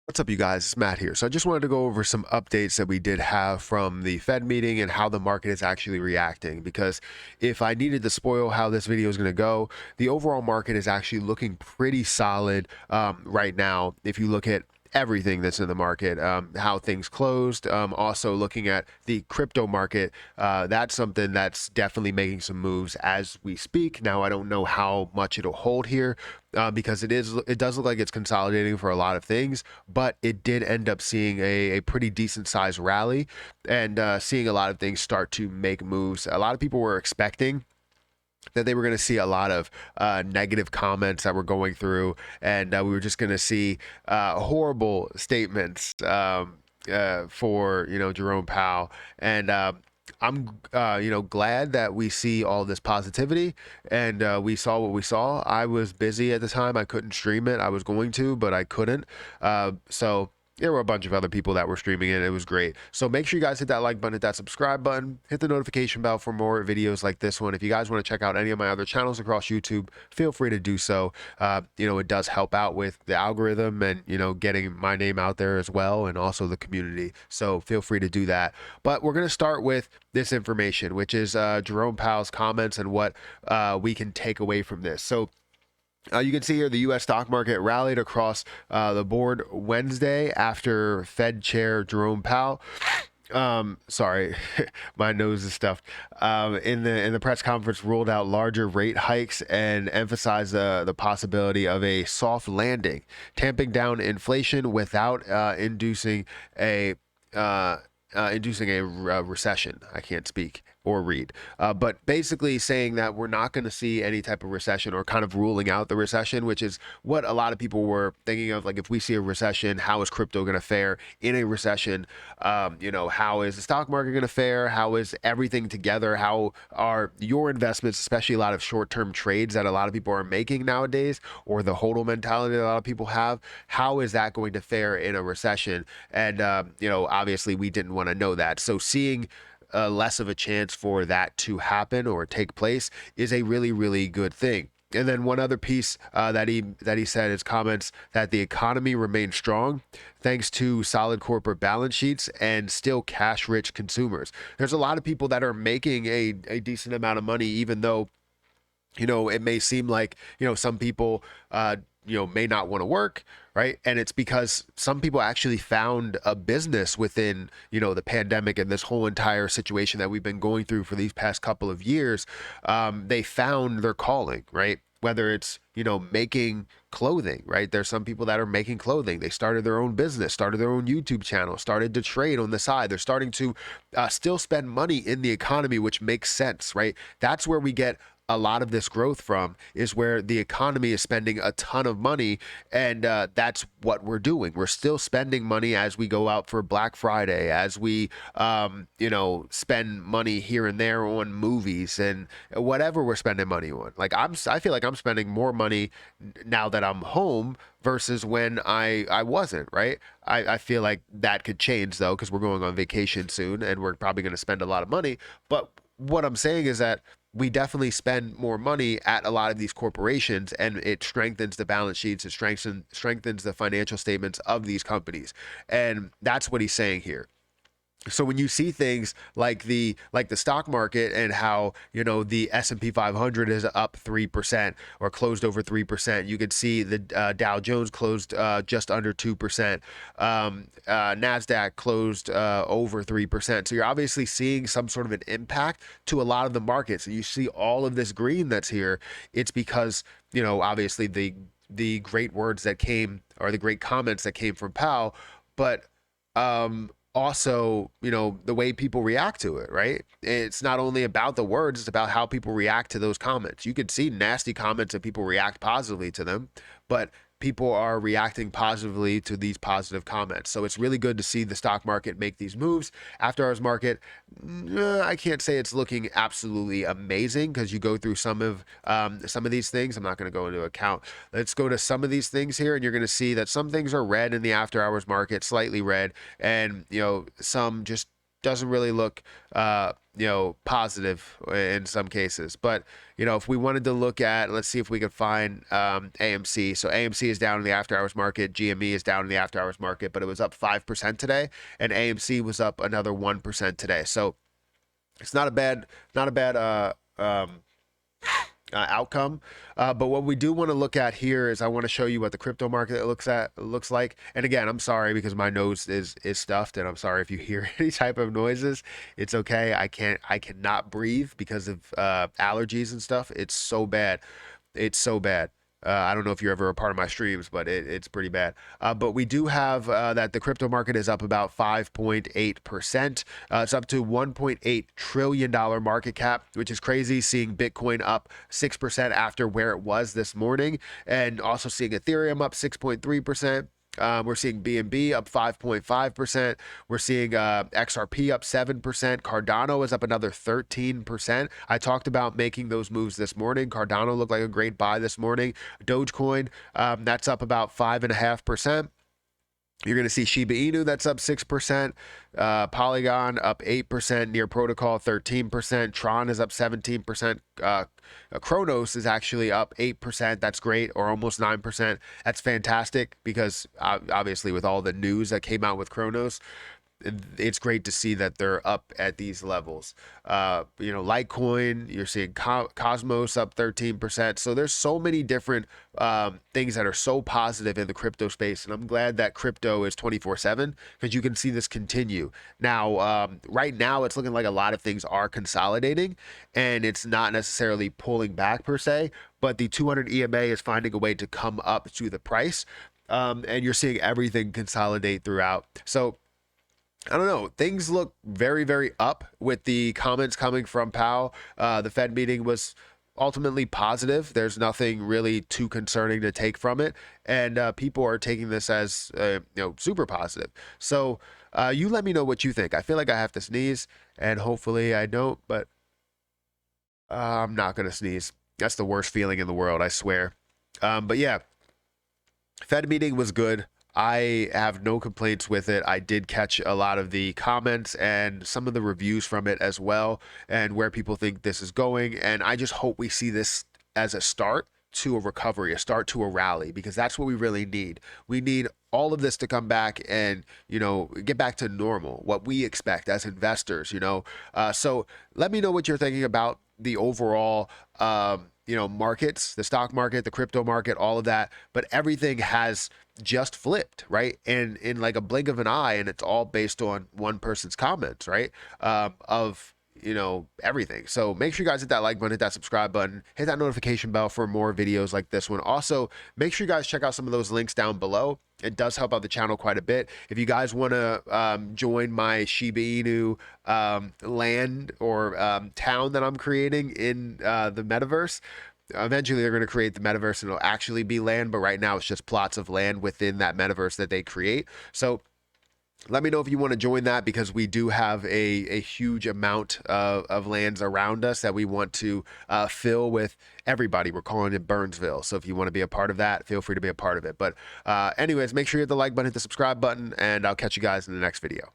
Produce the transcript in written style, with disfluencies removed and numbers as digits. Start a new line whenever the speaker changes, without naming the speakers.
What's up, you guys? It's Matt here. So I just wanted to go over some updates that we did have from the Fed meeting and how the market is actually reacting. Because if I needed to spoil how this video is going to go, the overall market is actually looking pretty solid right now. If you look at everything that's in the market, how things closed, also looking at the crypto market, that's something that's definitely making some moves as we speak. Now, I don't know how much it'll hold here, because it does look like it's consolidating for a lot of things, but it did end up seeing a pretty decent sized rally and seeing a lot of things start to make moves. A lot of people were expecting that they were going to see a lot of negative comments that were going through, and we were just going to see horrible statements for Jerome Powell. And I'm glad that we see all this positivity, and we saw what we saw. I was busy at the time. I couldn't stream it. I was going to, but I couldn't. So there were a bunch of other people that were streaming it. It was great. So make sure you guys hit that like button, hit that subscribe button, hit the notification bell for more videos like this one. If you guys want to check out any of my other channels across YouTube, feel free to do so. It does help out with the algorithm and, getting my name out there as well, and also the community. So feel free to do that. But we're going to start with this information, which is Jerome Powell's comments and what we can take away from this. So you can see here the U.S. stock market rallied across the board Wednesday after Fed Chair Jerome Powell. Sorry, my nose is stuffed. In the press conference, ruled out larger rate hikes and emphasized the possibility of a soft landing, tamping down inflation without inducing a recession. I can't speak or read, but basically saying that we're not going to see any type of recession, or kind of ruling out the recession, which is what a lot of people were thinking of. Like, if we see a recession, how is crypto going to fare in a recession? How is the stock market going to fare? How is everything together? How are your investments, especially a lot of short-term trades that a lot of people are making nowadays, or the hodl mentality that a lot of people have? How is that going to fare in a recession? And obviously we didn't want to know that. So seeing less of a chance for that to happen or take place is a really, really good thing. And then one other piece that he said, his comments, that the economy remains strong thanks to solid corporate balance sheets and still cash-rich consumers. There's a lot of people that are making a decent amount of money, even though it may seem like, some people, may not want to work, right? And it's because some people actually found a business within, the pandemic and this whole entire situation that we've been going through for these past couple of years. They found their calling, right? Whether it's, making clothing, right? There's some people that are making clothing. They started their own business, started their own YouTube channel, started to trade on the side. They're starting to still spend money in the economy, which makes sense, right? That's where we get a lot of this growth from, is where the economy is spending a ton of money, and that's what we're doing. We're still spending money as we go out for Black Friday, as we spend money here and there on movies and whatever we're spending money on. Like, I feel like I'm spending more money now that I'm home versus when I wasn't, right? I feel like that could change, though, because we're going on vacation soon and we're probably going to spend a lot of money. But what I'm saying is that we definitely spend more money at a lot of these corporations, and it strengthens the balance sheets. It strengthens the financial statements of these companies. And that's what he's saying here. So when you see things like the stock market, and how the S&P 500 is up 3% or closed over 3%, you can see the Dow Jones closed just under 2%. Nasdaq closed over 3%. So you're obviously seeing some sort of an impact to a lot of the markets, and you see all of this green that's here. It's because obviously the great words that came, or the great comments that came from Powell, but also, the way people react to it, right? It's not only about the words, it's about how people react to those comments. You could see nasty comments and people react positively to them, but people are reacting positively to these positive comments. So it's really good to see the stock market make these moves. After hours market, I can't say it's looking absolutely amazing, because you go through some of these things. I'm not going to go into account. Let's go to some of these things here, and you're going to see that some things are red in the after hours market, slightly red, and some just doesn't really look positive in some cases. But if we wanted to look at, let's see if we could find AMC. So AMC is down in the after hours market, GME is down in the after hours market, but it was up 5% today, and AMC was up another 1% today. So it's not a bad outcome. But what we do want to look at here is I want to show you what the crypto market looks like. And again, I'm sorry because my nose is stuffed, and I'm sorry if you hear any type of noises. It's okay. I cannot breathe because of allergies and stuff. It's so bad. It's so bad. I don't know if you're ever a part of my streams, but it's pretty bad. But we do have that the crypto market is up about 5.8%. It's up to $1.8 trillion market cap, which is crazy. Seeing Bitcoin up 6% after where it was this morning, and also seeing Ethereum up 6.3%. We're seeing BNB up 5.5%. We're seeing XRP up 7%. Cardano is up another 13%. I talked about making those moves this morning. Cardano looked like a great buy this morning. Dogecoin, that's up about 5.5%. You're going to see Shiba Inu, that's up 6%. Polygon up 8%. Near Protocol 13%. Tron is up 17%. Cronos is actually up 8%. That's great, or almost 9%. That's fantastic because obviously with all the news that came out with Cronos, it's great to see that they're up at these levels. Litecoin, you're seeing Cosmos up 13%. So there's so many different things that are so positive in the crypto space. And I'm glad that crypto is 24/7 because you can see this continue. Now, right now, it's looking like a lot of things are consolidating and it's not necessarily pulling back per se, but the 200 EMA is finding a way to come up to the price. And you're seeing everything consolidate throughout. So I don't know. Things look very, very up with the comments coming from Powell. The Fed meeting was ultimately positive. There's nothing really too concerning to take from it. And people are taking this as, super positive. So you let me know what you think. I feel like I have to sneeze, and hopefully I don't, but I'm not going to sneeze. That's the worst feeling in the world, I swear. But yeah, Fed meeting was good. I have no complaints with it. I did catch a lot of the comments and some of the reviews from it as well, and where people think this is going. And I just hope we see this as a start to a recovery, a start to a rally, because that's what we really need. We need all of this to come back and, get back to normal, what we expect as investors, So let me know what you're thinking about the overall, markets, the stock market, the crypto market, all of that. But everything has just flipped, right? And in like a blink of an eye, and it's all based on one person's comments, right? Of everything. So make sure you guys hit that like button, hit that subscribe button, hit that notification bell for more videos like this one. Also, make sure you guys check out some of those links down below. It does help out the channel quite a bit. If you guys want to join my Shiba Inu land or town that I'm creating in the metaverse, eventually they're going to create the metaverse and it'll actually be land, but right now it's just plots of land within that metaverse that they create. So let me know if you want to join that, because we do have a huge amount of lands around us that we want to fill with everybody. We're calling it Burnsville. So if you want to be a part of that, feel free to be a part of it. But anyways, make sure you hit the like button, hit the subscribe button, and I'll catch you guys in the next video.